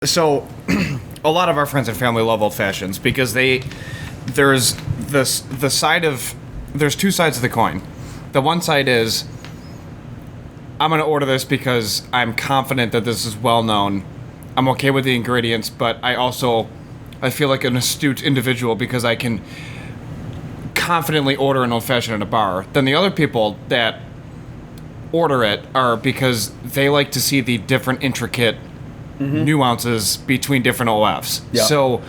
So, a lot of our friends and family love old fashions because there's there's two sides of the coin. The one side is, I'm going to order this because I'm confident that this is well known. I'm okay with the ingredients, but I feel like an astute individual because I can confidently order an old fashioned at a bar. Then the other people that order it are because they like to see the different intricate nuances between different OFs. Yeah. So,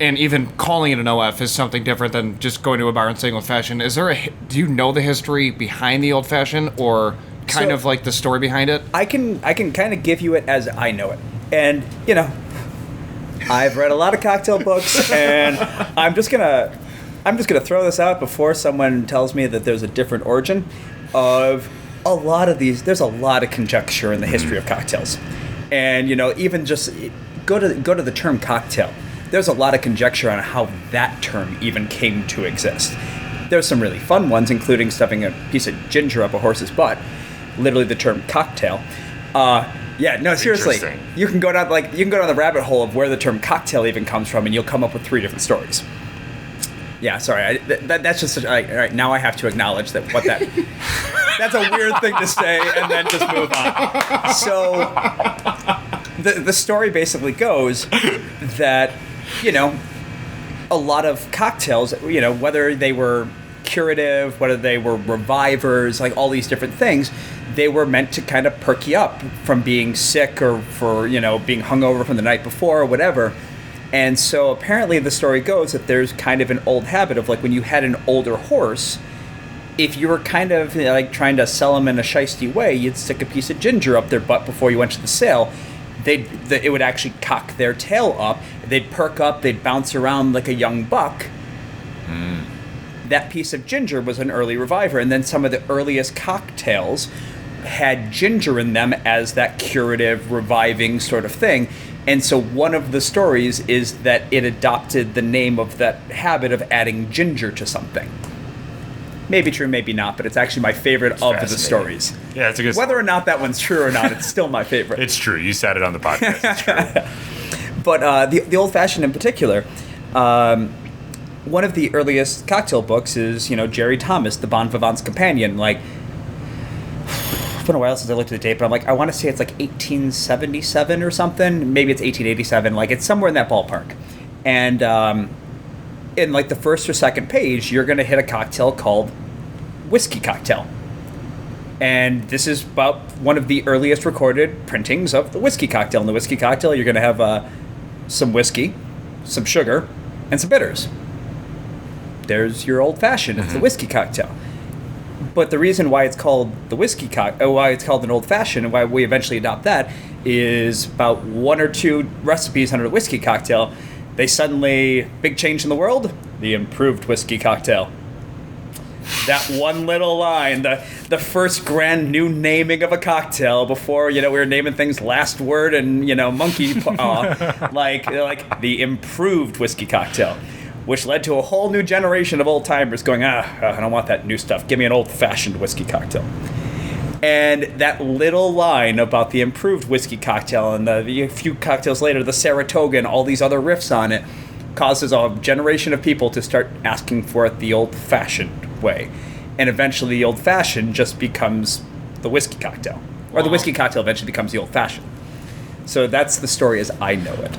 and even calling it an OF is something different than just going to a bar and saying old fashioned. Do you know the history behind the old fashioned, or kind of like the story behind it? I can kind of give you it as I know it. And, I've read a lot of cocktail books, and I'm just gonna throw this out before someone tells me that there's a different origin of a lot of these. There's a lot of conjecture in the history of cocktails. And, even just go to the term cocktail. There's a lot of conjecture on how that term even came to exist. There's some really fun ones, including stuffing a piece of ginger up a horse's butt. Literally the term cocktail. Seriously. You can go down the rabbit hole of where the term cocktail even comes from, and you'll come up with 3 different stories. Yeah, sorry. That's just all right. Now I have to acknowledge that that's a weird thing to say, and then just move on. So the story basically goes that a lot of cocktails, whether they were curative, whether they were revivers, like all these different things, they were meant to kind of perk you up from being sick or for being hungover from the night before or whatever. And so apparently the story goes that there's kind of an old habit of, like, when you had an older horse, if you were kind of trying to sell them in a shiesty way, you'd stick a piece of ginger up their butt before you went to the sale. It would actually cock their tail up. They'd perk up. They'd bounce around like a young buck. That piece of ginger was an early reviver. And then some of the earliest cocktails had ginger in them as that curative, reviving sort of thing. And so one of the stories is that it adopted the name of that habit of adding ginger to something. Maybe true, maybe not, but it's actually my favorite of the stories. Yeah, it's a good Whether story. or not that one's true or not, it's still my favorite. It's true. You said it on the podcast. It's true. But the old fashioned in particular, one of the earliest cocktail books is, Jerry Thomas, the Bon Vivant's Companion. It's been a while since I looked at the date, but I want to say it's 1877 or something. Maybe it's 1887. It's somewhere in that ballpark. And in the first or second page, you're going to hit a cocktail called whiskey cocktail. And this is about one of the earliest recorded printings of the whiskey cocktail. In the whiskey cocktail, you're going to have some whiskey, some sugar, and some bitters. There's your old fashioned. It's the whiskey cocktail. But the reason why it's called the why it's called an old fashioned, and why we eventually adopt that, is about 1 or 2 recipes under the whiskey cocktail. They suddenly, big change in the world, the improved whiskey cocktail. That one little line, the first grand new naming of a cocktail before, we were naming things last word and, monkey paw, like the improved whiskey cocktail, which led to a whole new generation of old-timers going, I don't want that new stuff. Give me an old-fashioned whiskey cocktail. And that little line about the improved whiskey cocktail and a few cocktails later, the Saratoga and all these other riffs on it, causes a generation of people to start asking for it the old-fashioned way. And eventually the old-fashioned just becomes the whiskey cocktail. Or the whiskey cocktail eventually becomes the old-fashioned. So that's the story as I know it.